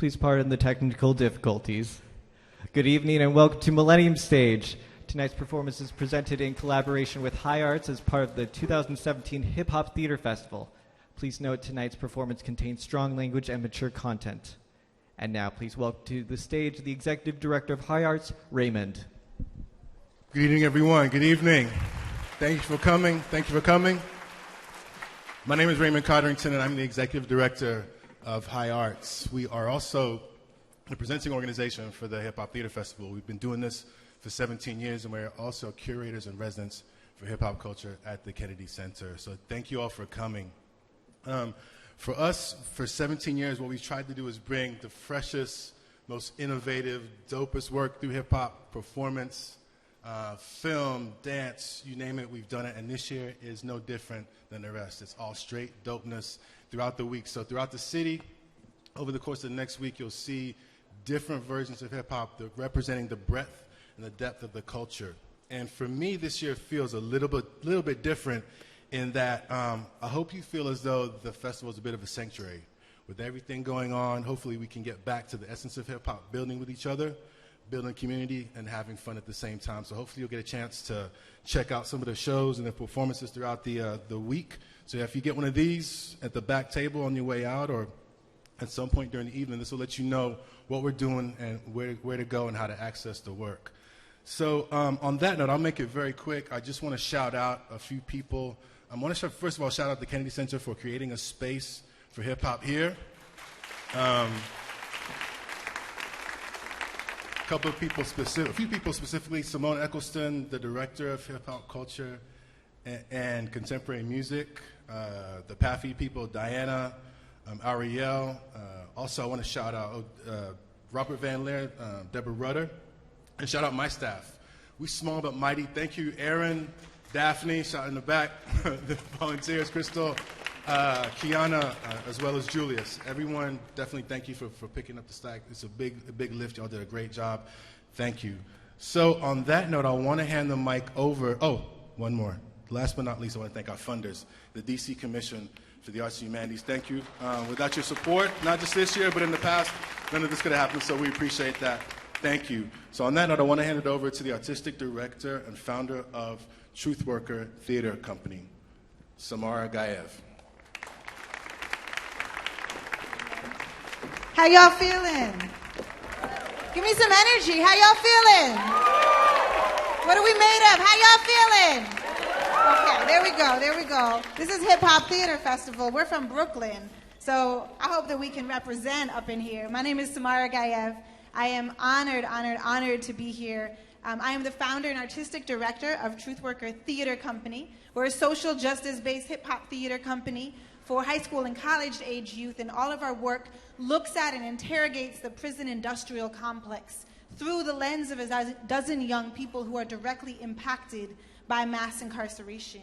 Please pardon the technical difficulties. Good evening and welcome to Millennium Stage. Tonight's performance is presented in collaboration with High Arts as part of the 2017 Hip Hop Theater Festival. Please note tonight's performance contains strong language and mature content. And now please welcome to the stage the Executive Director of High Arts, Raymond. Good evening, everyone. Good evening. Thank you for coming. My name is Raymond Codrington, and I'm the Executive Director of High Arts. We are also the presenting organization for the Hip Hop Theater Festival. We've been doing this for 17 years, and we're also curators and residents for hip hop culture at the Kennedy Center. So thank you all for coming. For us, for 17 years, what we've tried to do is bring the freshest, most innovative, dopest work through hip hop, performance, film, dance, you name it, we've done it. And this year is no different than the rest. It's all straight dopeness throughout the week. So throughout the city, over the course of the next week, you'll see different versions of hip hop representing the breadth and the depth of the culture. And for me, this year feels a little bit different in that I hope you feel as though the festival is a bit of a sanctuary. With everything going on, hopefully we can get back to the essence of hip hop, building with each other, building community, and having fun at the same time. So hopefully you'll get a chance to check out some of the shows and the performances throughout the week. So if you get one of these at the back table on your way out or at some point during the evening, this will let you know what we're doing and where to go and how to access the work. So on that note, I'll make it very quick. I just want to shout out a few people. I want to first of all shout out the Kennedy Center for creating a space for hip hop here. A few people specifically, Simone Eccleston, the director of hip hop culture and contemporary music, the Paffy people, Diana, Ariel. Also, I want to shout out Robert Van Leer, Deborah Rudder, and shout out my staff. We small but mighty. Thank you, Aaron, Daphne, shout in the back, the volunteers, Crystal, Kiana, as well as Julius. Everyone, definitely thank you for picking up the slack. It's a big lift. Y'all did a great job. Thank you. So on that note, I want to hand the mic over. Oh, one more. Last but not least, I want to thank our funders, the DC Commission for the Arts and Humanities. Thank you. Without your support, not just this year, but in the past, none of this could have happened, so we appreciate that. Thank you. So on that note, I want to hand it over to the Artistic Director and founder of Truthworker Theatre Company, Samara Gaev. How y'all feeling? Give me some energy. How y'all feeling? What are we made of? How y'all feeling? Okay, there we go. This is Hip Hop Theater Festival. We're from Brooklyn, so I hope that we can represent up in here. My name is Samara Gaev. I am honored to be here. I am the founder and artistic director of Truthworker Theatre Company. We're a social justice-based hip-hop theater company for high school and college-age youth, and all of our work looks at and interrogates the prison industrial complex through the lens of a dozen young people who are directly impacted by mass incarceration.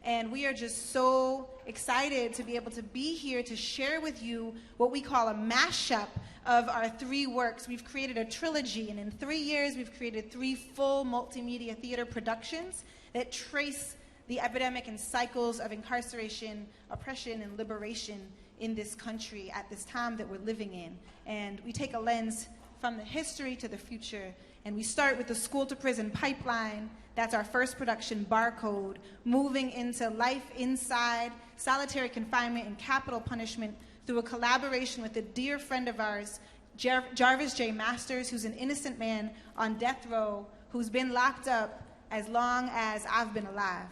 And we are just so excited to be able to be here to share with you what we call a mashup of our three works. We've created a trilogy, and in 3 years, we've created 3 full multimedia theater productions that trace the epidemic and cycles of incarceration, oppression, and liberation in this country at this time that we're living in. And we take a lens from the history to the future, and we start with the school-to-prison pipeline. That's our first production, Barcode, moving into life inside solitary confinement and capital punishment through a collaboration with a dear friend of ours, Jarvis J. Masters, who's an innocent man on death row who's been locked up as long as I've been alive.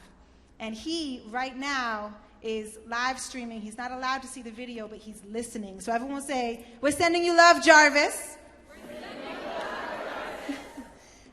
And he, right now, is live streaming. He's not allowed to see the video, but he's listening. So everyone say, we're sending you love, Jarvis.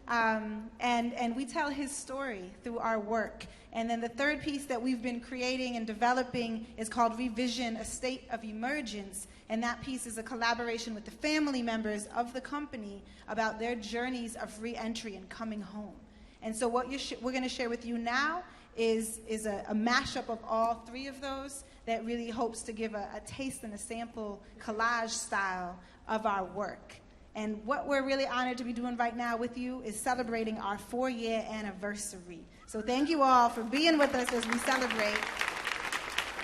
And we tell his story through our work. And then the third piece that we've been creating and developing is called Revision, A State of Emergence. And that piece is a collaboration with the family members of the company about their journeys of reentry and coming home. And so what we're going to share with you now is a mashup of all 3 of those that really hopes to give a taste and a sample collage style of our work. And what we're really honored to be doing right now with you is celebrating our 4-year anniversary. So thank you all for being with us as we celebrate.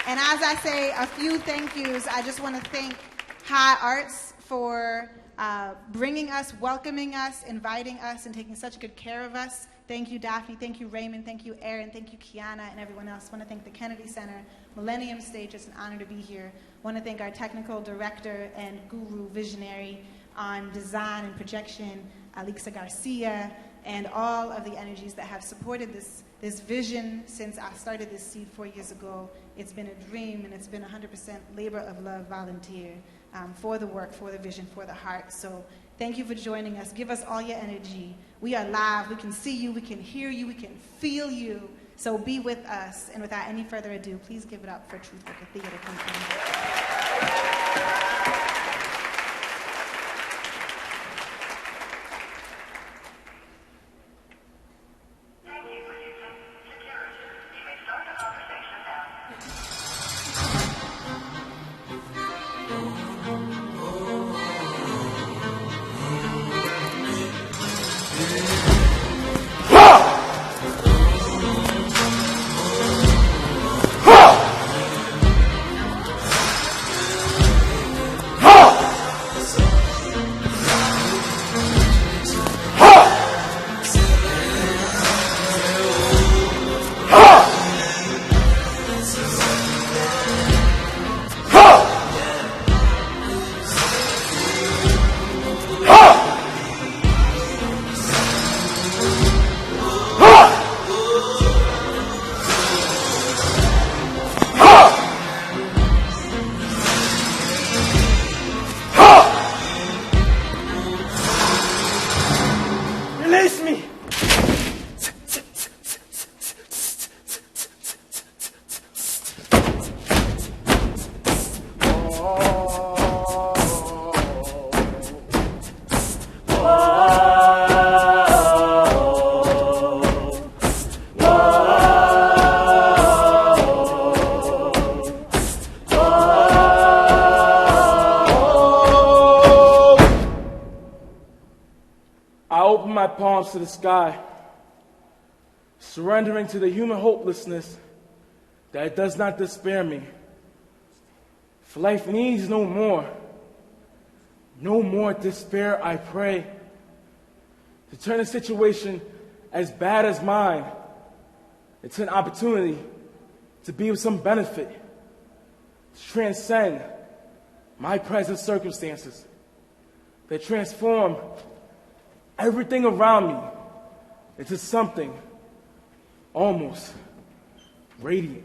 And as I say a few thank yous, I just want to thank High Arts for bringing us, welcoming us, inviting us, and taking such good care of us. Thank you, Daphne. Thank you, Raymond. Thank you, Aaron. Thank you, Kiana, and everyone else. I want to thank the Kennedy Center, Millennium Stage. It's an honor to be here. I want to thank our technical director and guru visionary on design and projection, Alexa Garcia, and all of the energies that have supported this vision since I started this seed 4 years ago. It's been a dream, and it's been 100% labor of love, volunteer, for the work, for the vision, for the heart. So thank you for joining us. Give us all your energy. We are live. We can see you. We can hear you. We can feel you. So be with us. And without any further ado, please give it up for Truthworker Theatre Company. Palms to the sky, surrendering to the human hopelessness that it does not despair me. For life needs no more despair, I pray, to turn a situation as bad as mine into an opportunity to be of some benefit, to transcend my present circumstances, that transform everything around me into something almost radiant.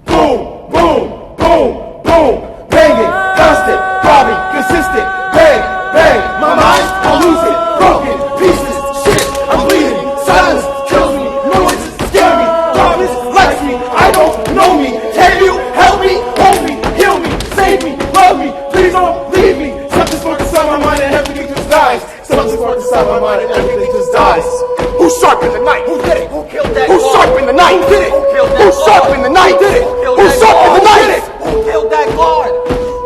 Boom, boom, boom, boom, banging, constant, throbbing, consistent, bang, bang, my mind, I lose it, broken, pieces, shit, I'm bleeding, silence kills me, noises scare me, darkness likes me, I don't know me, can you help me, hold me, heal me, save me, love me, please don't leave me, something's sparked inside my mind and everything just dies, something's sparked inside my mind and everything just dies. Who sharpened the knife? Who did it? Who killed that? Who sharpened the knife? Who did it? Who killed that? Who sharpened the knife? Did it? Who sharpened the knife? Who killed that guard?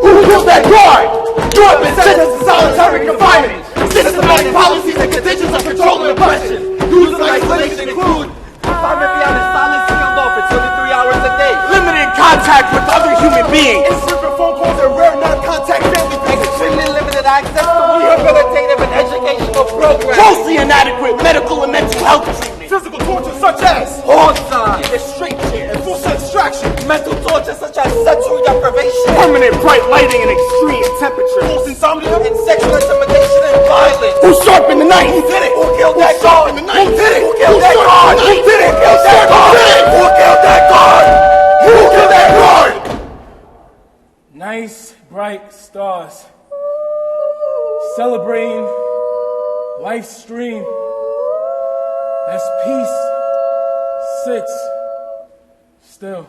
Who killed that guard? You have been sentenced to solitary confinement. Systematic policies and conditions of control and oppression. Use of isolation include confinement beyond the silence sealed off for 23 hours a day. Limited contact with other human beings. Infrequent phone calls and rare non-contact family visits. Extremely limited access to rehabilitative and educational programs. Mostly inadequate medical and mental health treatment. Physical torture such as homicide, a straight chair, and forced extraction. Mental torture such as sensory deprivation. Permanent bright lighting and extreme temperature. False insomnia and sexual intimidation and violence. Who sharpened the knife? Who did it? Who killed that guard? Who did it? Who killed that guard? Who did it? Who killed that guard? Who killed that guard? Who killed that guard? Nice, bright stars, celebrating life's stream as peace sits still.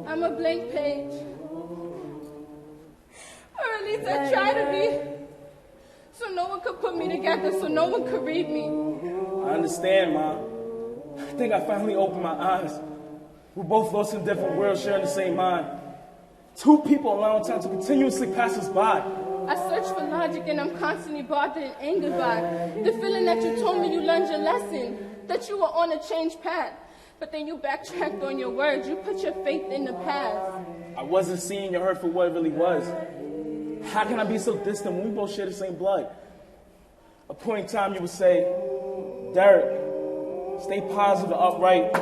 I'm a blank page. Or at least I try to be. no one could put me together, so no one could read me. I understand, Mom. I think I finally opened my eyes. We're both lost in different worlds, sharing the same mind. Two people allowing time to continuously pass us by. I search for logic and I'm constantly bothered and angered by the feeling that you told me you learned your lesson, that you were on a changed path. But then you backtracked on your words. You put your faith in the past. I wasn't seeing your hurt for what it really was. How can I be so distant when we both share the same blood? A point in time you would say, Derek, stay positive and upright.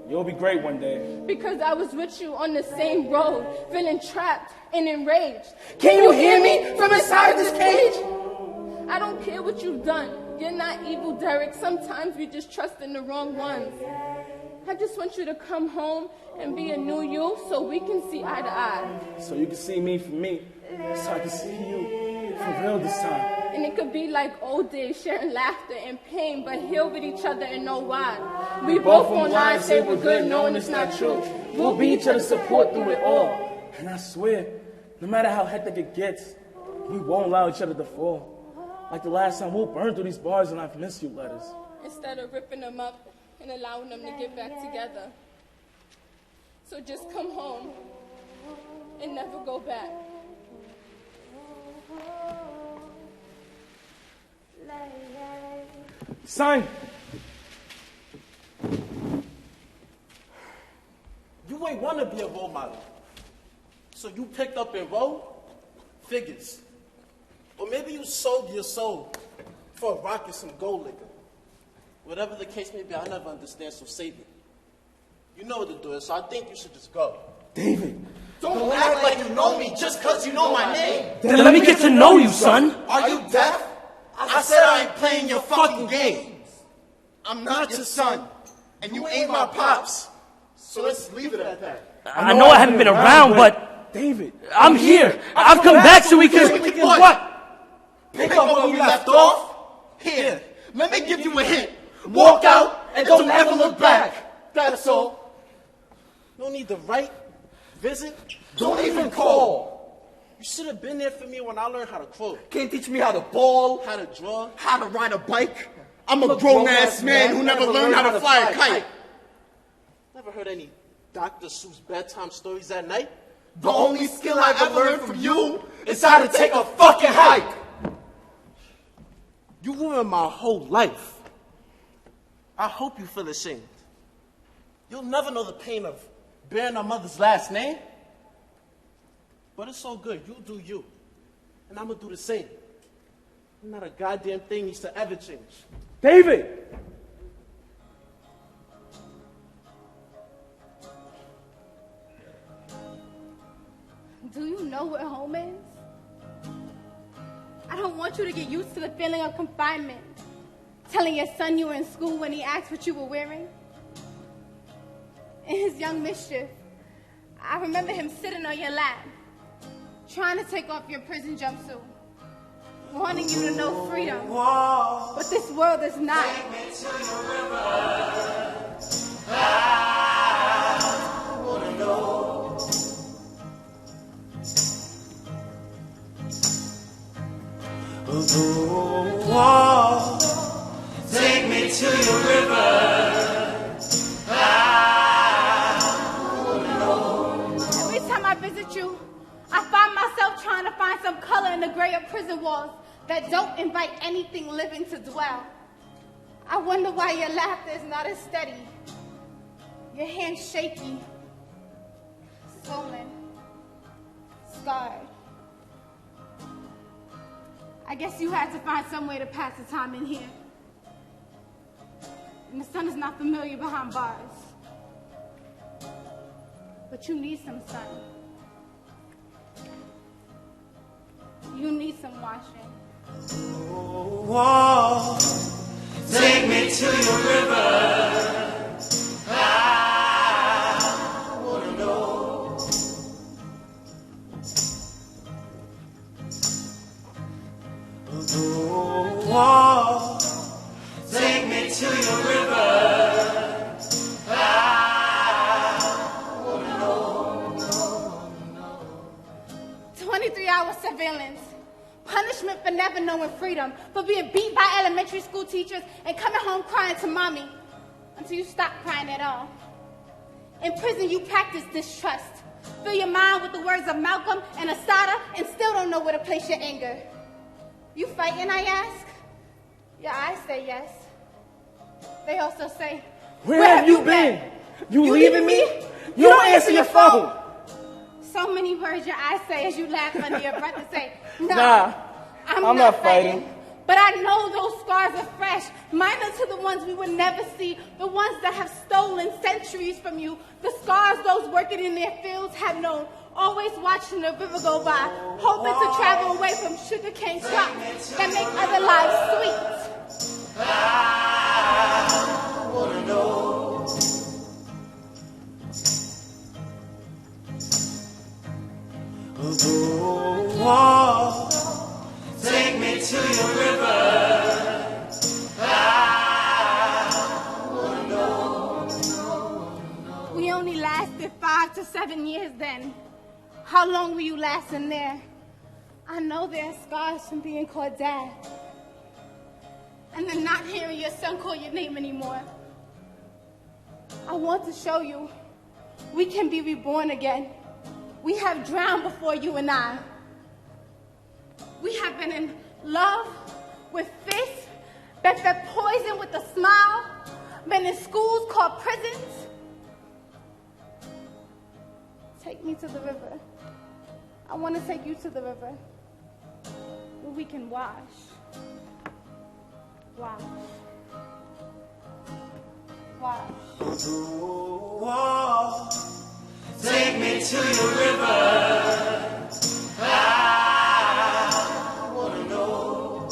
You'll be great one day. Because I was with you on the same road, feeling trapped and enraged. Can you hear me from inside this cage? I don't care what you've done. You're not evil, Derek. Sometimes we just trust in the wrong ones. I just want you to come home and be a new you so we can see eye to eye. So you can see me for me, so I can see you for real this time. And it could be like old days, sharing laughter and pain, but heal with each other and know why. We both won't lie and say we're good, knowing it's not true. We'll be each other's support through it all. And I swear, no matter how hectic it gets, we won't allow each other to fall. Like the last time, we'll burn through these bars and I've missed you letters. Instead of ripping them up and allowing them to get back together. So just come home and never go back. Son! You ain't want to be a role model. So you picked up and rolled? Figures. Or maybe you sold your soul for a rock and some gold liquor. Whatever the case may be, I never understand, so save it. You know what to do, so I think you should just go. David! Don't act like you know me just because you know my name. Then let me get to know you, son! Are you deaf? I said I ain't playing your fucking games. I'm not your son, and you ain't my pops. So let's leave it at that. I know I haven't been around, but... David, I'm here! I've come back so we can... What? Pick up where we left off? Here, let me give you a hint. Walk out and don't ever look back. That's all. No need to write, visit, don't even call. You should have been there for me when I learned how to crawl. Can't teach me how to ball, How to draw. how to ride a bike. I'm a grown-ass man who never learned how to fly a kite. Never heard any Dr. Seuss bedtime stories at night? The only skill I've ever learned from you is how to take a fucking hike. You ruined my whole life. I hope you feel ashamed. You'll never know the pain of bearing a mother's last name. But it's all good. You do you. And I'm going to do the same. Not a goddamn thing needs to ever change. David! Do you know what home is? I don't want you to get used to the feeling of confinement. Telling your son you were in school when he asked what you were wearing. In his young mischief, I remember him sitting on your lap, trying to take off your prison jumpsuit, wanting you to know freedom. But this world is not. Take me to your river. I wanna know. Oh, take me to your river. I wanna know. Every time I visit you, I find myself trying to find some color in the gray of prison walls that don't invite anything living to dwell. I wonder why your laughter is not as steady. Your hands shaky, swollen, scarred. I guess you had to find some way to pass the time in here. And the sun is not familiar behind bars. But you need some sun. You need some washing. Oh, take me to your river. I wanna know. Oh, take me to your river. I wanna know. 23-hour surveillance, Punishment for never knowing freedom, for being beat by elementary school teachers and coming home crying to mommy until you stop crying at all. In prison, you practice distrust. Fill your mind with the words of Malcolm and Asada and still don't know where to place your anger. You fighting, I ask? Your eyes say yes. They also say, Where have you been? You leaving me? You don't answer your phone. So many words your eyes say as you laugh under your breath and say, Nah, I'm not fighting. But I know those scars are fresh, minor to the ones we would never see, the ones that have stolen centuries from you, the scars those working in their fields have known, always watching the river go by, hoping to travel away from sugarcane crops that make other lives sweet. I wanna know. Oh, take me to your river. I wanna know. We only lasted 5 to 7 years then. How long were you lasting there? I know there are scars from being called dad. And then not hearing your son call your name anymore. I want to show you we can be reborn again. We have drowned before you and I. We have been in love with fists, been fed poison with a smile, been in schools called prisons. Take me to the river. I want to take you to the river where we can wash. Wash. Wash. Oh, take me to your river. I wanna know.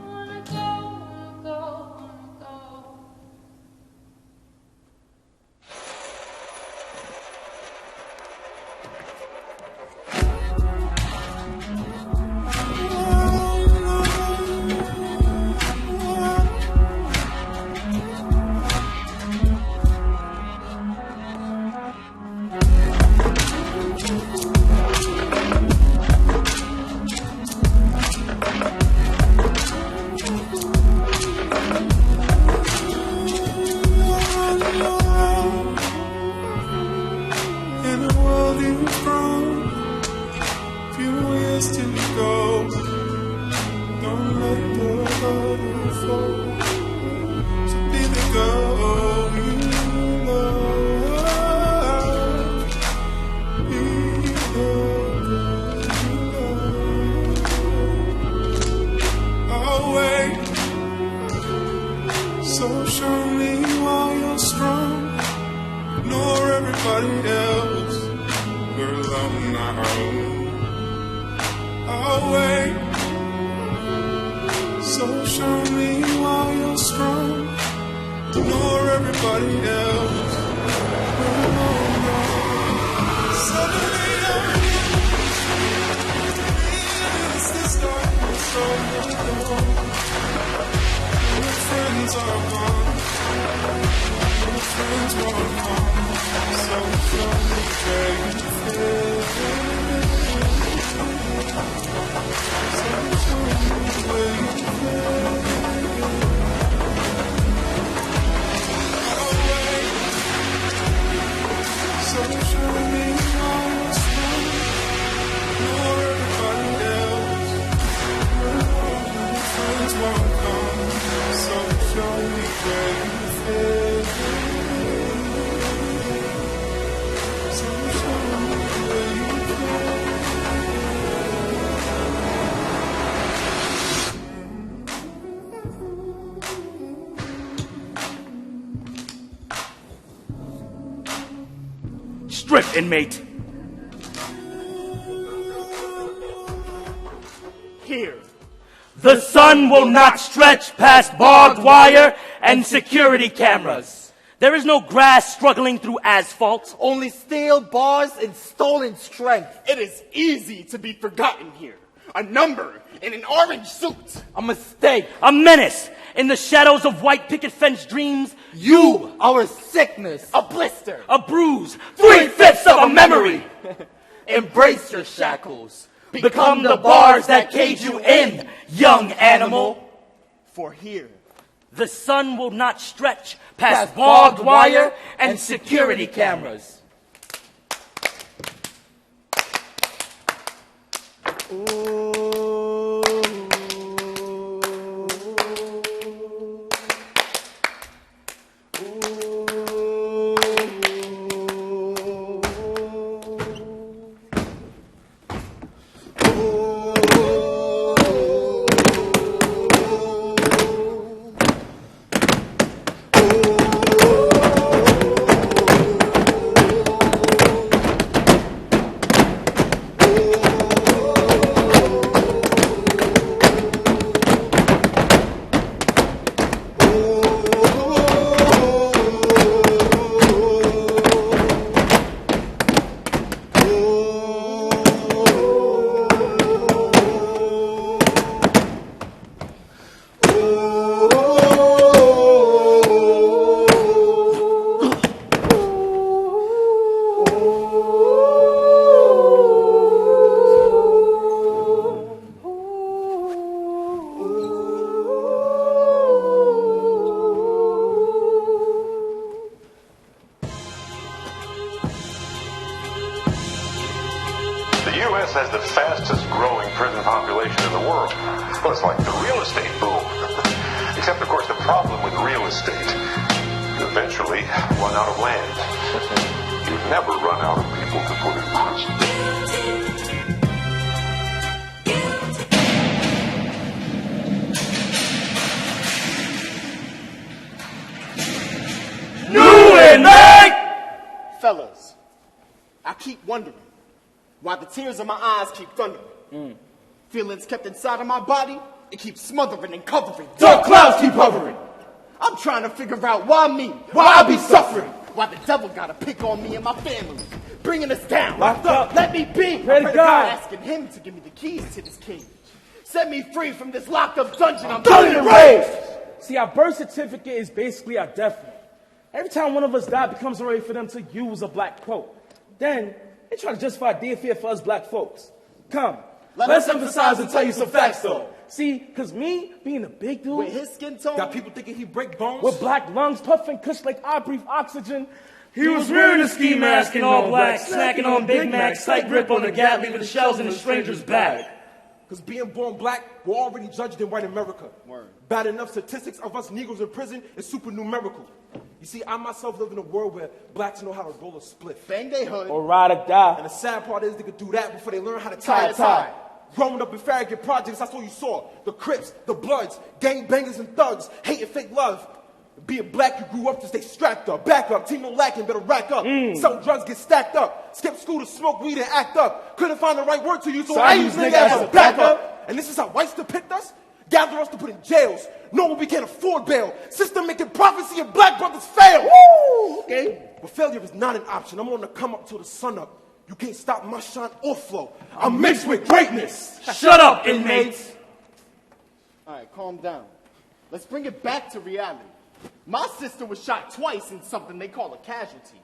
Wanna go. In a world you've grown, few years to go. Don't let the bottle fall. So baby, go. You love, be the girl you love. I'll wait. So show me while you're strong. Ignore everybody else. Girl, I'm not alone. I'll wait. So show me while you're strong. Ignore everybody else. Girl, I'm not. Suddenly I'm it's the start of the dawn. Your friends are gone. Your friends won't come. So show me where you feel. So show me where you feel. I'll wait. So show me how you're strong. Ignore everybody else. Your friends won't come. So show me where you feel. Strip, inmate. Here. The sun will not stretch past barbed wire and security cameras. There is no grass struggling through asphalt. Only steel bars and stolen strength. It is easy to be forgotten here. A number in an orange suit. A mistake. A menace in the shadows of white picket fence dreams. You are a sickness. A blister. A bruise, 3/5 of a memory. Embrace your shackles. Become the bars that cage you in, young animal. For here, The sun will not stretch past barbed wire and security cameras. The U.S. has the fastest growing prison population in the world. Well, it's like the real estate boom. Except, of course, the problem with real estate, you eventually run out of land. You never run out of people to put in prison. fellas, I keep wondering why the tears in my eyes keep thundering. Feelings kept inside of my body, it keeps smothering and covering. Dark clouds keep hovering. I'm trying to figure out why me, why I be suffering, why the devil gotta pick on me and my family, bringing us down. Locked up. Let me be. Pray to God. Asking him to give me the keys to this cage. Set me free from this locked up dungeon. I'm done and raised. See, our birth certificate is basically our death warrant. Every time one of us dies, it becomes a way for them to use a black quote. Then they try to justify their fear for us black folks. Come, Let's emphasize and tell you some facts, though. See, because me, being a big dude, with his skin tone, got people thinking he break bones. with black lungs, puffing kush like I breathe oxygen. He was wearing a ski mask in all black, snacking on Big Macs, tight grip on the gap, leaving the shells in a stranger's bag. Because being born black, we're already judged in white America. Word. Bad enough statistics of us Negroes in prison is supernumerical. You see, I myself live in a world where blacks know how to roll a spliff. bang they hood, Or ride or die. And the sad part is they could do that before they learn how to tie a tie. Growing up in Farragut projects, that's all you saw. The Crips, the Bloods, gang bangers and thugs, hating fake love. Being black, you grew up to stay strapped up. Back up, team no lacking, better rack up. Sell drugs, get stacked up. Skip school to smoke weed and act up. Couldn't find the right word to use, so I used nigga as a backup. And this is how whites depict us? Gather us to put in jails. No one we can't afford bail. System making prophecy of black brothers fail. Woo! Okay? But failure is not an option. I'm on the come up till the sun up. You can't stop my shine or flow. I'm mixed with greatness. Shut up, inmates. All right, calm down. Let's bring it back to reality. My sister was shot twice in something they call a casualty.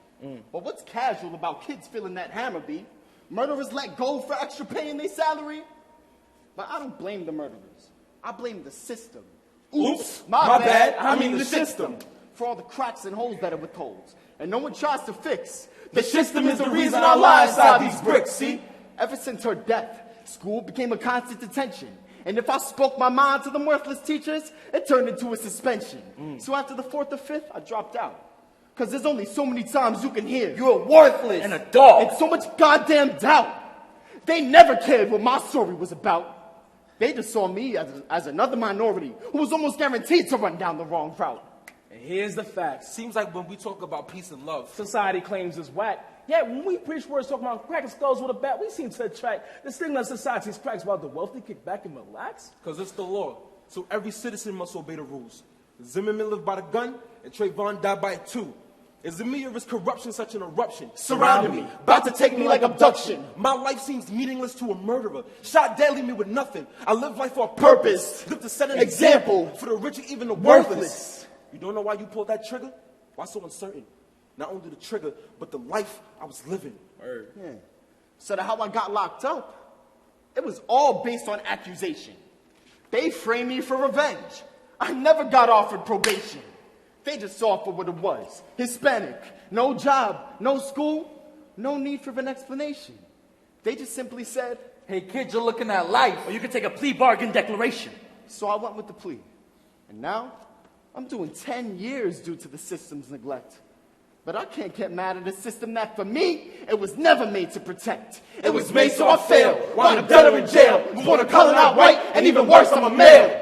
But what's casual about kids feeling that hammer beat? Murderers let go for extra pay in their salary? But I don't blame the murderers. I blame the system. Oops, my bad. I mean the system. For all the cracks and holes that it withholds. And no one tries to fix. The system is the reason our lives inside these bricks, see? Ever since her death, school became a constant detention. And if I spoke my mind to the worthless teachers, it turned into a suspension. So after the 4th or 5th, I dropped out. Because there's only so many times you can hear, "You're worthless," And a dog. and so much goddamn doubt. They never cared what my story was about. They just saw me as another minority who was almost guaranteed to run down the wrong route. And here's the facts. Seems like when we talk about peace and love, Society claims it's whack. Yet when we preach words talking about cracking skulls with a bat, we seem to attract the stigma of society's cracks while the wealthy kick back and relax. because it's the law. So every citizen must obey the rules. Zimmerman lived by the gun, and Trayvon died by it too. Is it me or is corruption such an eruption? Surrounding me, about to take me like abduction. My life seems meaningless to a murderer. Shot dead, leave me with nothing. I live life for a purpose. Live to set an example for the rich and even the worthless. You don't know why you pulled that trigger? Why so uncertain? Not only the trigger, but the life I was living. Yeah. So how I got locked up, it was all based on accusation. They framed me for revenge. I never got offered probation. They just saw it for what it was. Hispanic, no job, no school, no need for an explanation. They just simply said, Hey kid, you're looking at life. Or you could take a plea bargain declaration. So I went with the plea. And now, I'm doing 10 years due to the system's neglect. But I can't get mad at a system that, for me, it was never made to protect. It was made so I failed, while I'm dead or in jail. Born a color not white, and even worse, I'm a male.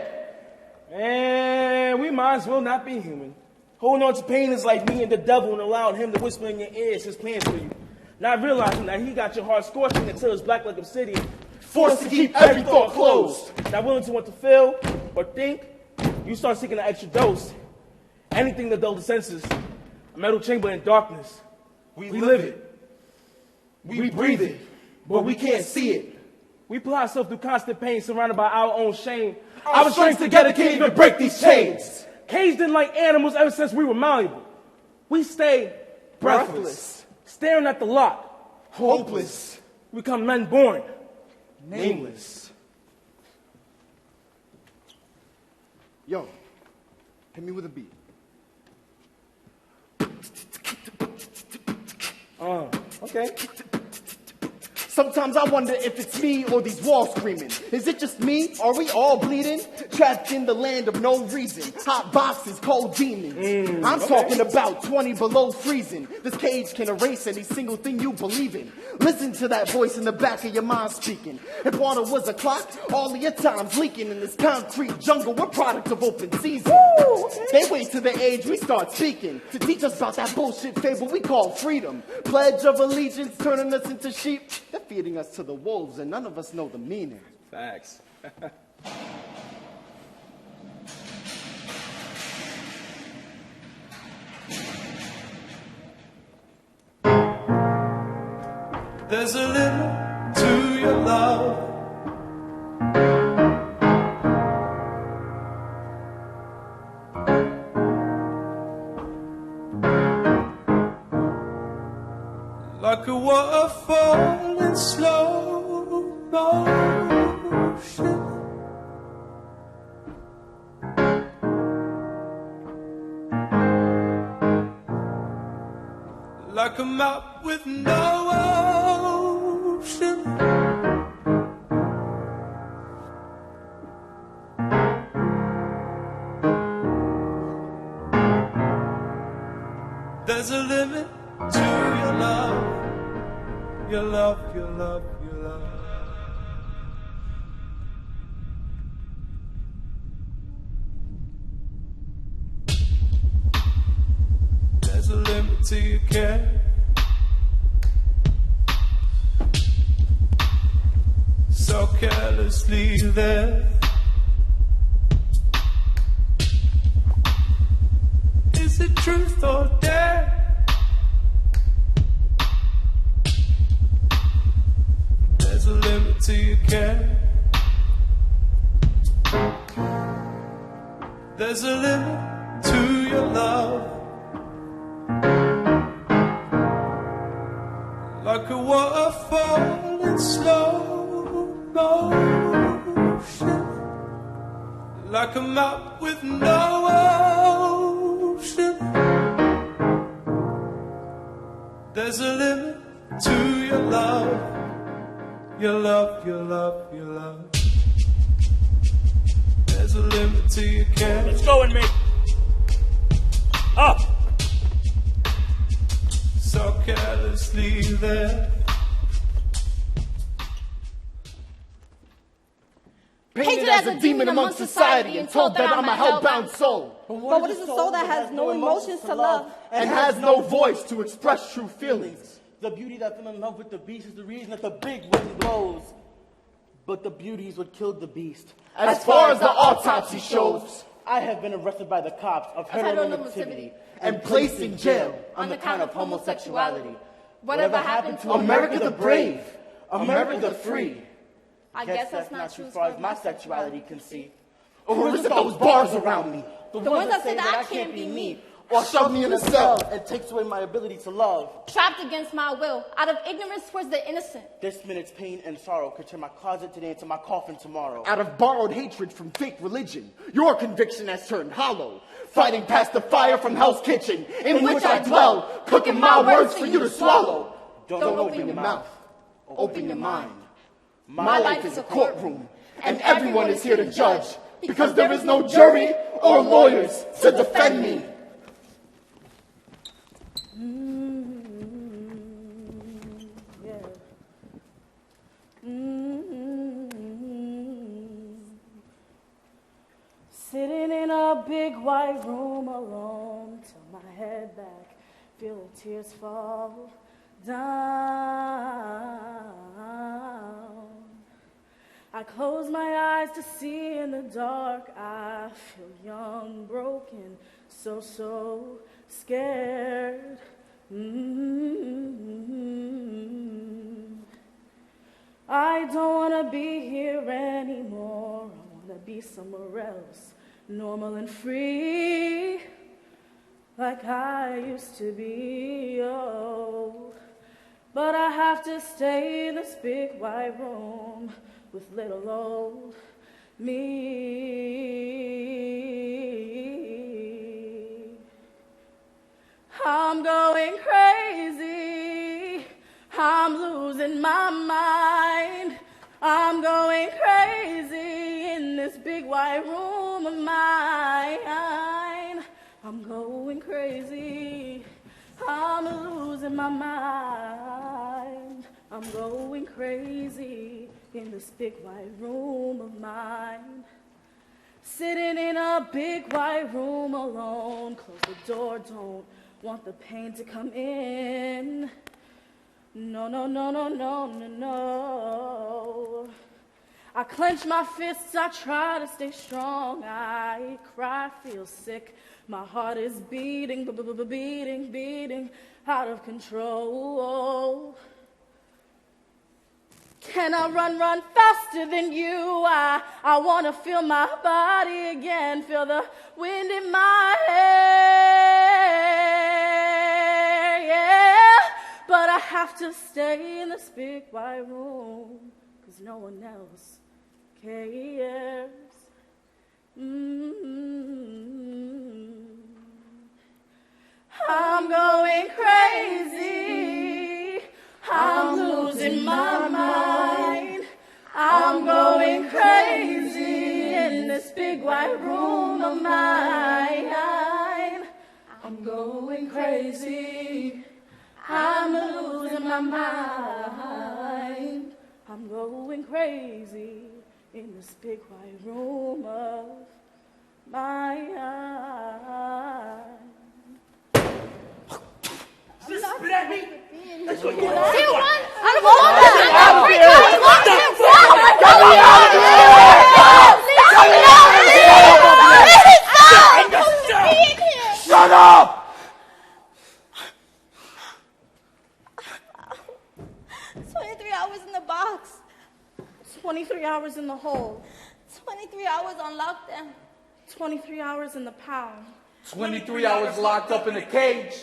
And we might as well not be human. Holding on to pain is like me and the devil and allowing him to whisper in your ears his plans for you. Not realizing that he got your heart scorching until it's black like obsidian. Forced to keep every thought closed. Not willing to want to feel or think, you start seeking an extra dose. Anything to dull the senses. A metal chamber in darkness. We live it. We breathe it. But we can't see it. We pull ourselves through constant pain surrounded by our own shame. Our strength together can't even break these chains. Caged in like animals ever since we were malleable. We stay breathless, staring at the lock, hopeless. We become men born, nameless. Yo, hit me with a beat. Okay. Sometimes I wonder if it's me or these walls screaming. Is it just me? Are we all bleeding? Trapped in the land of no reason. Hot boxes, cold demons. I'm talking about 20 below freezing. This cage can erase any single thing you believe in. Listen to that voice in the back of your mind speaking. If water was a clock, all of your time's leaking in this concrete jungle. We're product of open season. They wait to the age we start speaking to teach us about that bullshit fable we call freedom. Pledge of allegiance turning us into sheep. They're feeding us to the wolves and none of us know the meaning. Facts. There's a limit to your love. Like a waterfall in slow motion. Like a map with no ocean. There's a limit to your love. Your love, your love, your love. There's a limit to your care. So carelessly there. Is it truth or dare? There's a limit to your care. There's a limit to your love. Like a waterfall in slow motion. Like a map with no ocean. There's a limit to your love. Your love, your love, your love. There's a limit to your care. Let's go and make up. So carelessly there. Painted as a demon among society and told that I'm a hellbound soul. But what is a soul that has no emotions to love? And has no voice to express true feelings. The beauty that's in love with the beast is the reason that the big wind blows. But the beauties would kill the beast. As far as the autopsy shows, I have been arrested by the cops of heteronormativity and placed in jail on the count of homosexuality. Whatever happened to America the brave, America the free. I guess that's not true as far as my sexuality can see. Or is it those bars around me? The ones that say that I can't be me. Or shove me in a cell. and takes away my ability to love. Trapped against my will, out of ignorance towards the innocent. This minute's pain and sorrow could turn my closet today into my coffin tomorrow. Out of borrowed hatred from fake religion, your conviction has turned hollow. Fighting past the fire from hell's kitchen, in which I dwell, cooking my words for you to swallow. Don't open your mouth, open your mind. My life is a courtroom, and everyone is here to judge, because there is no jury or lawyers to defend me. Sitting in a big white room alone, tilt my head back, feel the tears fall down. I close my eyes to see in the dark. I feel young, broken, so scared. I don't want to be here anymore. I want to be somewhere else, normal and free, like I used to be. Oh, but I have to stay in this big white room with little old me. I'm going crazy, I'm losing my mind. I'm going crazy in this big white room of mine. I'm going crazy, I'm losing my mind. I'm going crazy in this big white room of mine. Sitting in a big white room alone. Close the door, don't want the pain to come in. No, no, no, no, no, no, no. I clench my fists, I try to stay strong. I cry, feel sick. My heart is beating, beating, out of control. Can I run faster than you? I want to feel my body again, feel the wind in my hair, yeah. But I have to stay in this big white room, 'cause no one else cares. I'm going crazy, I'm losing my mind. I'm going crazy in this big white room of mine. I'm going crazy, I'm losing my mind. I'm going crazy in this big white room of mine. Just spit at me? That's what you want. I don't want that. Shut up! 23 hours in the box. 23 hours in the hole. 23 hours on lockdown. 23 hours in the pound. 23 hours locked up in a cage.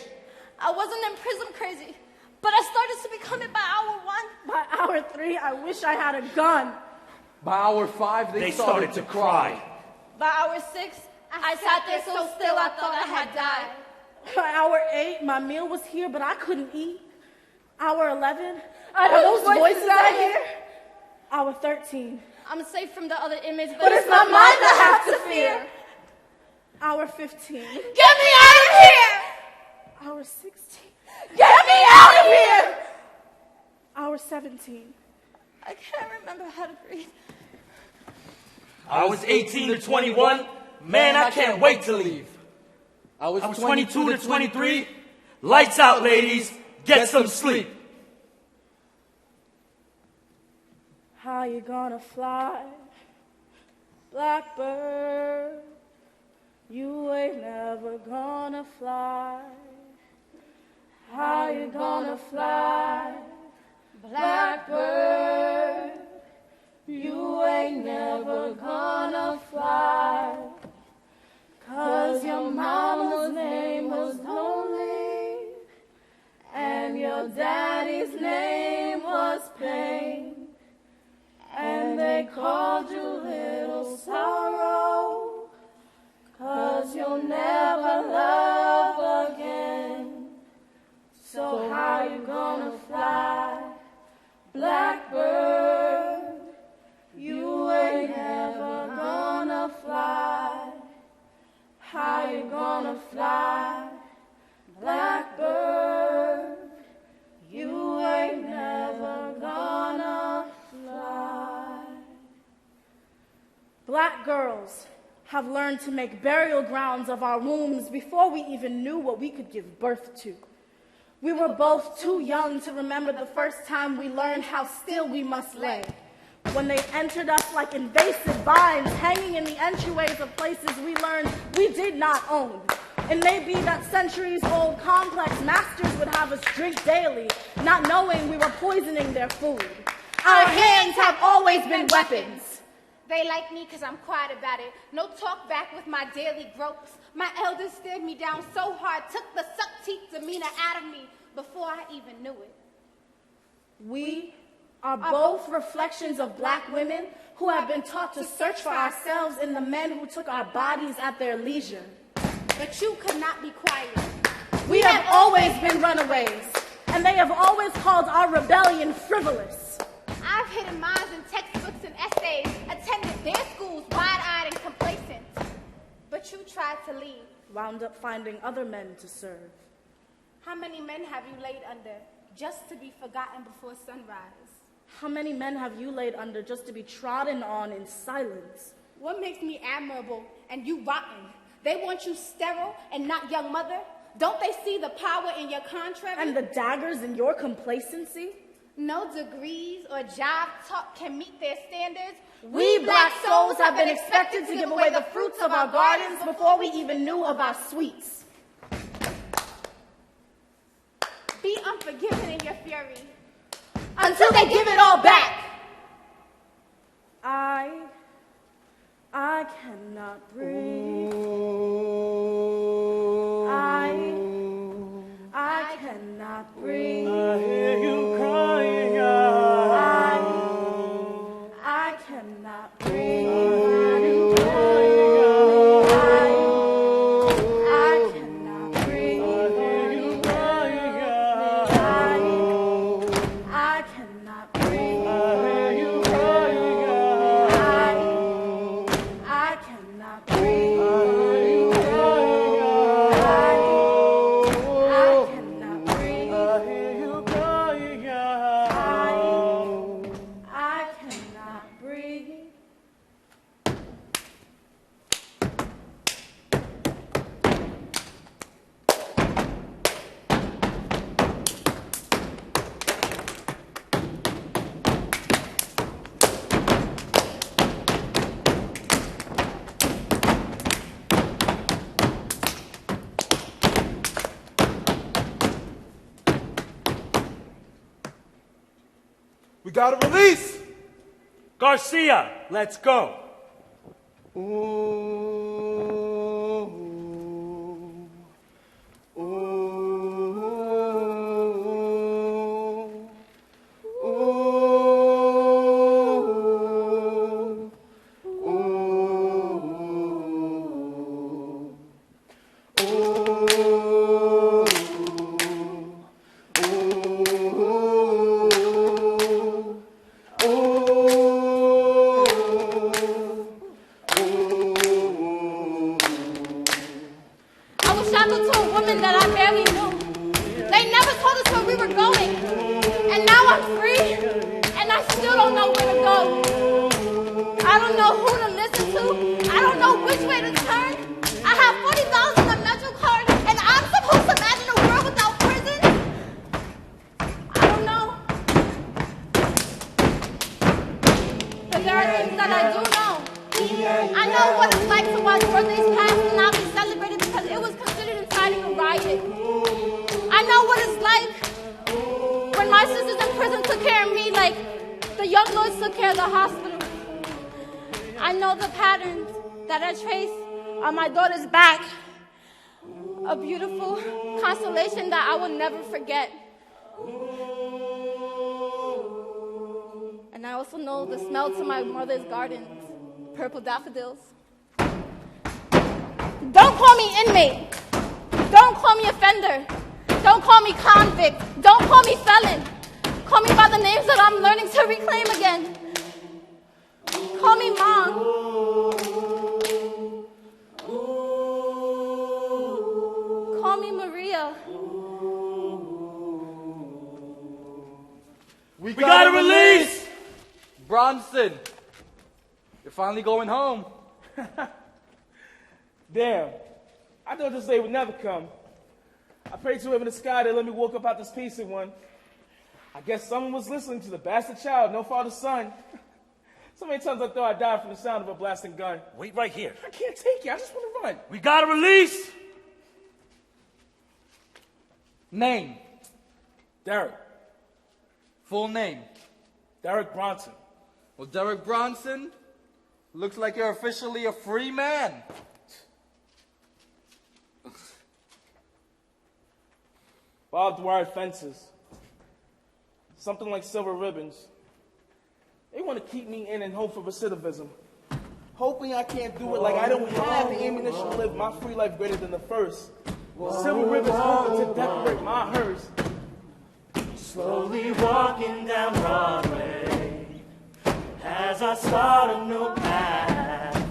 I wasn't in prison crazy, but I started to become it by hour 1. By hour 3, I wish I had a gun. By hour 5, they started to cry. By hour 6, I sat there so still I thought I had died. By hour 8, my meal was here, but I couldn't eat. Hour 11, are those voices I hear? Hour 13, I'm safe from the other inmates, but it's my mind I have to fear. Hour 15, Get me out of here! hour 16, Get me out of here! hour 17. I can't remember how to breathe. I was 18 to 21. Man, I can't wait to leave. I was 22 to 23. Lights out, ladies. Get some sleep. How you gonna fly, blackbird? You ain't never gonna fly. How you gonna fly, blackbird? You ain't never gonna fly. 'Cause your mama's name was Lonely, and your daddy's name was Pain, and they called you Little Sorrow, 'cause you'll never love again. So how you gonna fly, blackbird? You ain't never gonna fly. How you gonna fly, blackbird? You ain't never gonna fly. Black girls have learned to make burial grounds of our wombs before we even knew what we could give birth to. We were both too young to remember the first time we learned how still we must lay, when they entered us like invasive vines hanging in the entryways of places we learned we did not own. It may be that centuries-old complex masters would have us drink daily, not knowing we were poisoning their food. Our hands have always been weapons. They like me because I'm quiet about it. No talk back with my daily gropes. My elders stared me down so hard, took the suck-teeth demeanor out of me before I even knew it. We are both reflections of black women who have been taught to search for ourselves in the men who took our bodies at their leisure. But you could not be quiet. We have always been runaways, and they have always called our rebellion frivolous. I've hidden minds in textbooks and essays, attended their schools wide-eyed and complacent. But you tried to leave. Wound up finding other men to serve. How many men have you laid under just to be forgotten before sunrise? How many men have you laid under just to be trodden on in silence? What makes me admirable and you rotten? They want you sterile and not young mother? Don't they see the power in your contrary? And the daggers in your complacency? No degrees or job talk can meet their standards. We black souls have been expected to give away the fruits of our gardens before we even knew of our sweets. Be unforgiving in your fury. Until they give it all back. I cannot breathe. I cannot breathe. I hear you crying I cannot breathe. I cannot breathe. I cannot breathe. I cannot breathe. We got a release. Garcia, let's go. but there are things that I do know. I know what it's like to watch birthdays pass and not be celebrated because it was considered inciting a riot. I know what it's like when my sisters in prison took care of me like the young lords took care of the hospital. I know the patterns that I trace on my daughter's back. A beautiful constellation that I will never forget. And I also know the smell to my mother's gardens, purple daffodils. Don't call me inmate. Don't call me offender. Don't call me convict. Don't call me felon. Call me by the names that I'm learning to reclaim again. Call me mom. Call me Maria. We gotta release Bronson. You're finally going home. Damn. I thought this day would never come. I prayed to him in the sky to let me walk up out this piece in one. I guess someone was listening to the bastard child, no father's son. So many times I thought I died from the sound of a blasting gun. Wait right here. I can't take it. I just want to run. We gotta release. Name. Derek. Full name. Derek Bronson. Well, Derek Bronson, looks like you're officially a free man. Barbed wire fences. Something like silver ribbons. They want to keep me in hope for recidivism. Hoping I can't do it like I don't have the ammunition to live my free life greater than the first. Silver ribbons hoping to decorate my hearse. Slowly walking down Broadway as I start a new path.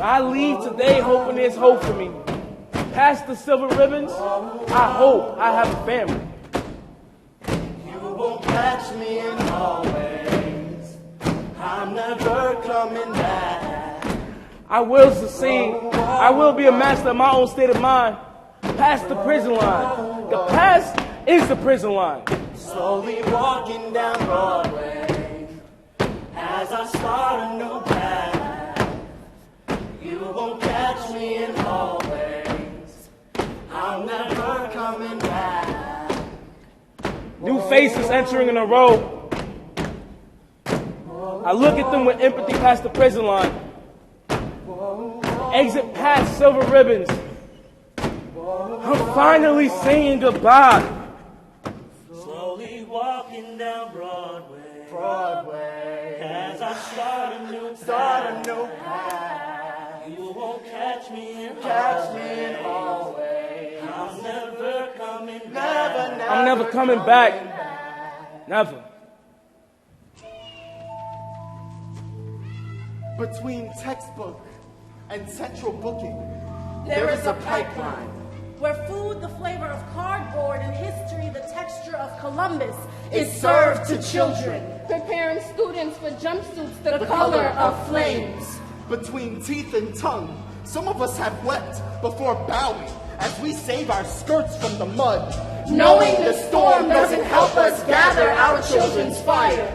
I leave today hoping there's hope for me. Past the silver ribbons, I hope I have a family. You won't catch me in hallways. I'm never coming back. I will succeed. I will be a master of my own state of mind. Past the prison line. The past is the prison line. Slowly walking down Broadway as I start a new path. You won't catch me in hallways. I'm never coming back. New faces entering in a row. I look at them with empathy past the prison line. Exit past silver ribbons. I'm finally saying goodbye. Slowly walking down Broadway as I start a new path. You won't catch me in hallways. I'm never coming back. I'm never coming back. Never. Between textbook and central booking, There is a pipeline where food, the flavor of cardboard, and history, the texture of Columbus, is served to children. Preparing students for jumpsuits The color of flames. between teeth and tongue. Some of us have wept before bowing as we save our skirts from the mud. Knowing the storm doesn't help us gather our children's fire.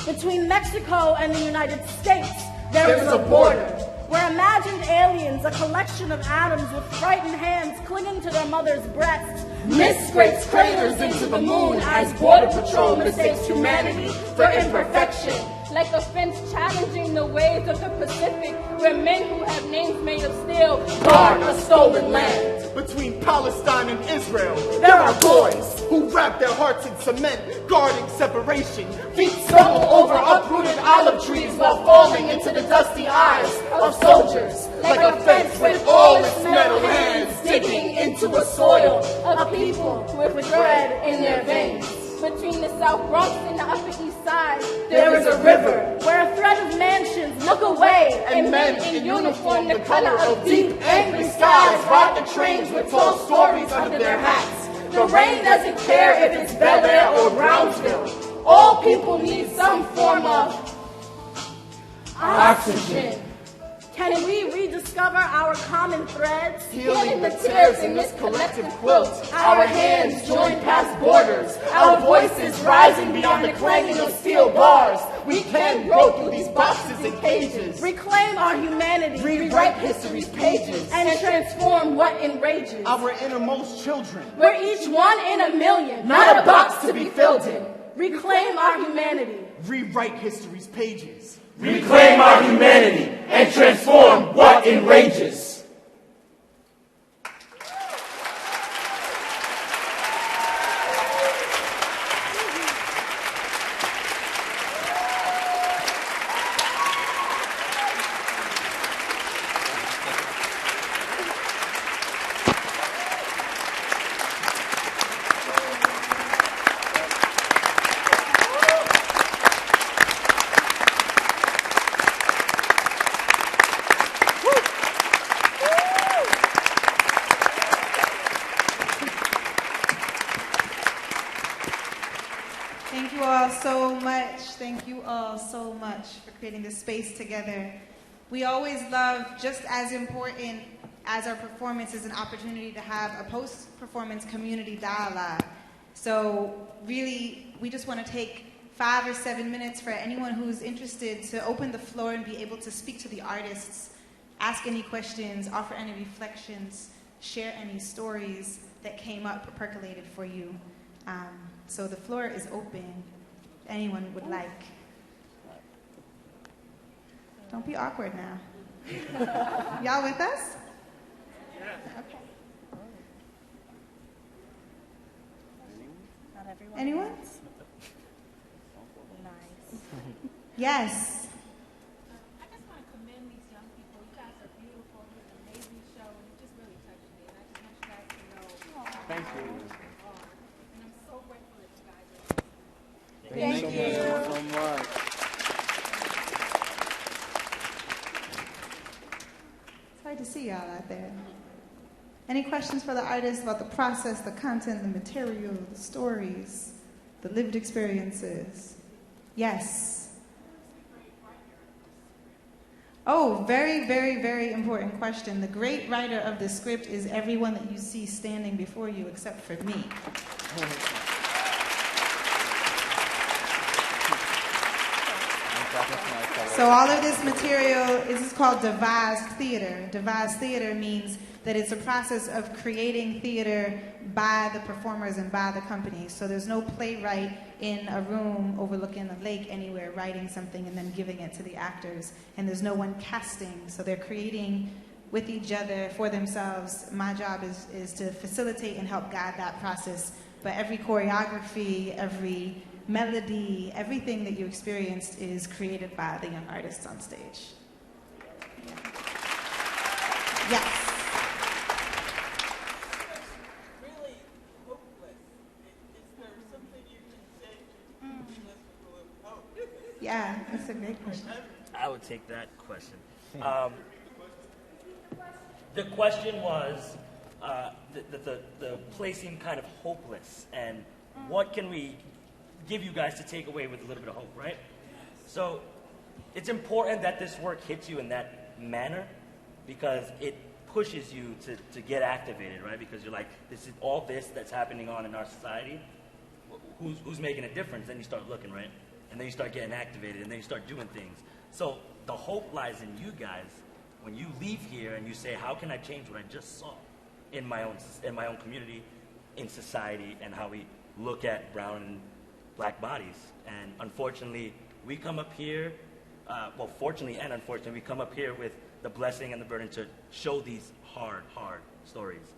Between Mexico and the United States, there is a border where imagined aliens, a collection of atoms with frightened hands clinging to their mother's breasts, Miscreates craters into the moon as Border Patrol mistakes humanity for imperfection. like a fence challenging the waves of the Pacific, where men who have names made of steel Guard a stolen land. Between Palestine and Israel, there are boys who wrap their hearts in cement, guarding separation. Feet stumble over uprooted olive trees while falling into the dusty eyes of soldiers. Like a fence with all its metal hands digging into a soil of people with dread in their veins. Between the South Bronx and the Upper East Side, There is a river where a thread of mansions look away, and men in uniform the color of deep, angry skies ride the trains with tall stories under their hats. The rain doesn't care if it's Bel Air or Brownsville. All people need some form of oxygen. Can we rediscover our common threads? Healing the tears in this collective quilt. Our hands join past borders. Our voices rising beyond the clanging of steel bars. We can grow through these boxes and cages. Reclaim our humanity. Rewrite history's pages. And transform what enrages. Our innermost children. We're each one in a million. Not a box to be filled in. Reclaim our humanity. Rewrite history's pages. Reclaim our humanity and transform what enrages. Thank you all so much. Thank you all so much for creating this space together. We always love, just as important as our performance is an opportunity to have a post-performance community dialogue. So really, we just want to take 5 or 7 minutes for anyone who's interested to open the floor and be able to speak to the artists, ask any questions, offer any reflections, share any stories that came up or percolated for you. So the floor is open, if anyone would like. Don't be awkward now. Y'all with us? Okay. Not everyone. Anyone? Nice. Yes. I just want to commend these young people. You guys are beautiful. It was an amazing show, and it just really touched me. And I just want you guys to know. Thank you. And I'm so grateful that you guys are. Thank you so much. It's hard to see y'all out there. Any questions for the artists about the process, the content, the material, the stories, the lived experiences? Yes. Oh, very, very, very important question. The great writer of the script is everyone that you see standing before you except for me. So all of this material is called devised theater. Devised theater means that it's a process of creating theater by the performers and by the company. So there's no playwright in a room overlooking a lake anywhere writing something and then giving it to the actors. And there's no one casting. So they're creating with each other for themselves. My job is to facilitate and help guide that process. But every choreography, every melody, everything that you experienced is created by the young artists on stage. Yeah. Yes. Really hopeless. Is there something you can say to hopeless people of hope? Yeah, that's a great question. I would take that question. The question was the place seemed kind of hopeless, and what can we give you guys to take away with a little bit of hope, right? So it's important that this work hits you in that manner because it pushes you to get activated, right? Because you're like, this is all this that's happening on in our society. Who's making a difference? Then you start looking, right? And then you start getting activated, and then you start doing things. So the hope lies in you guys. When you leave here and you say, how can I change what I just saw in my own community, in society, and how we look at brown and black bodies? And unfortunately, we come up here, fortunately and unfortunately, we come up here with the blessing and the burden to show these hard stories.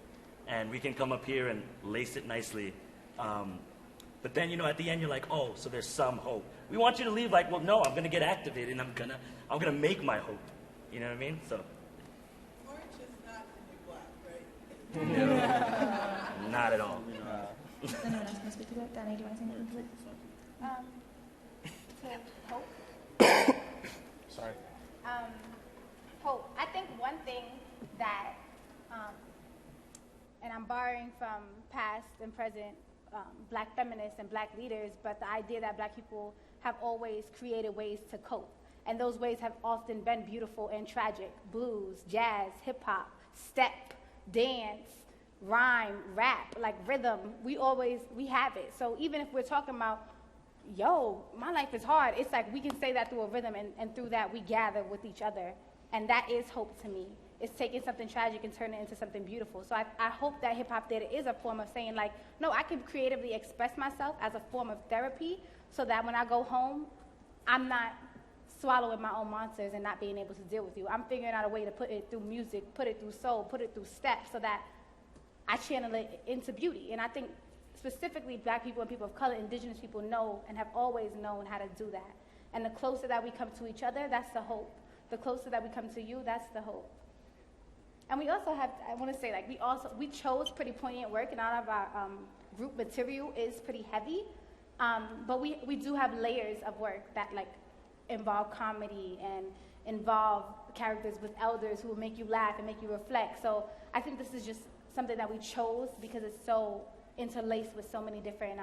And we can come up here and lace it nicely. But then, at the end, you're like, oh, so there's some hope. We want you to leave like, well, no, I'm going to get activated, and I'm gonna make my hope. You know what I mean? So. Orange is not the new black, right? Not at all. No, else going to speak to that? Danny, do you want to say anything to it? To hope. Sorry. Hope. I think one thing that, and I'm borrowing from past and present black feminists and black leaders, but the idea that black people have always created ways to cope. And those ways have often been beautiful and tragic. Blues, jazz, hip-hop, step, dance, rhyme, rap, like rhythm. We have it. So even if we're talking about, yo, my life is hard, it's like we can say that through a rhythm, and through that we gather with each other. And that is hope to me. It's taking something tragic and turning it into something beautiful. So I hope that hip-hop theater is a form of saying, like, no, I can creatively express myself as a form of therapy, so that when I go home, I'm not swallowing my own monsters and not being able to deal with you. I'm figuring out a way to put it through music, put it through soul, put it through steps, so that I channel it into beauty. And I think specifically Black people and people of color, indigenous people know and have always known how to do that. And the closer that we come to each other, that's the hope. The closer that we come to you, that's the hope. And we also have, I want to say, like, we chose pretty poignant work, and all of our group material is pretty heavy. But we do have layers of work that, like, involve comedy and involve characters with elders who will make you laugh and make you reflect. So I think this is just something that we chose because it's so interlaced with so many different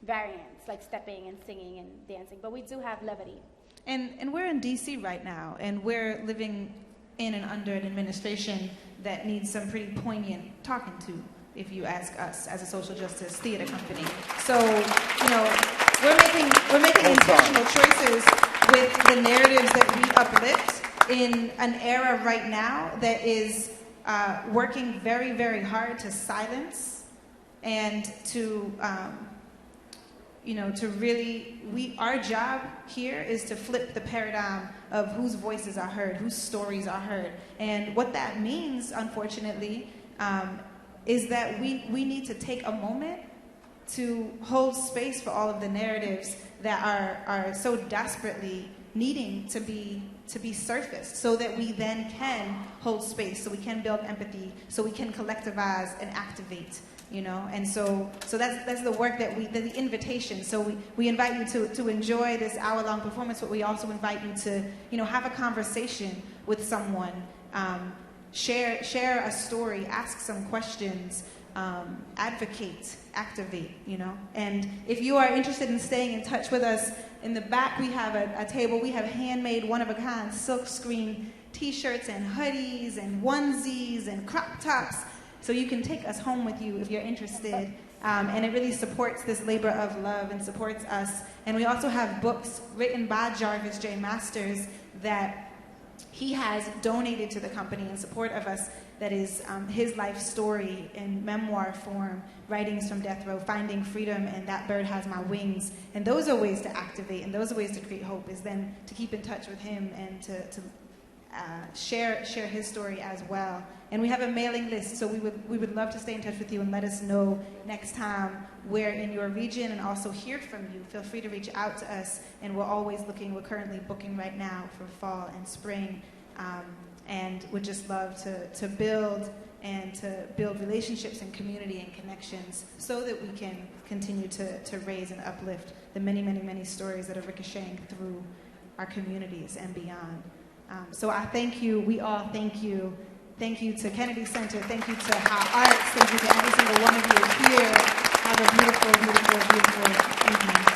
variants, like stepping and singing and dancing. But we do have levity. And we're in D.C. right now, and we're living in and under an administration that needs some pretty poignant talking to, if you ask us, as a social justice theater company. So, you know, we're making intentional choices with the narratives that we uplift in an era right now that is working very, very hard to silence and to, to really, our job here is to flip the paradigm of whose voices are heard, whose stories are heard. And what that means, unfortunately, is that we need to take a moment to hold space for all of the narratives that are so desperately needing to be surfaced, so that we then can hold space, so we can build empathy, so we can collectivize and activate, you know. And so that's the work that the invitation. So we invite you to enjoy this hour-long performance, but we also invite you to, you know, have a conversation with someone, share a story, ask some questions, advocate, activate, you know. And if you are interested in staying in touch with us, in the back we have a table. We have handmade, one-of-a-kind silkscreen t-shirts and hoodies and onesies and crop tops, so you can take us home with you if you're interested. And it really supports this labor of love and supports us. And we also have books written by Jarvis J. Masters that he has donated to the company in support of us, that is his life story in memoir form, Writings from Death Row, Finding Freedom, and That Bird Has My Wings. And those are ways to activate, and those are ways to create hope, is then to keep in touch with him and to share his story as well. And we have a mailing list, so we would love to stay in touch with you and let us know next time we're in your region, and also hear from you. Feel free to reach out to us, and we're currently booking right now for fall and spring, and would just love to build relationships and community and connections, so that we can continue to raise and uplift the many, many, many stories that are ricocheting through our communities and beyond. So I thank you. We all thank you. Thank you to Kennedy Center. Thank you to High Arts. Thank you to every single one of you here. Have a beautiful, beautiful, beautiful evening.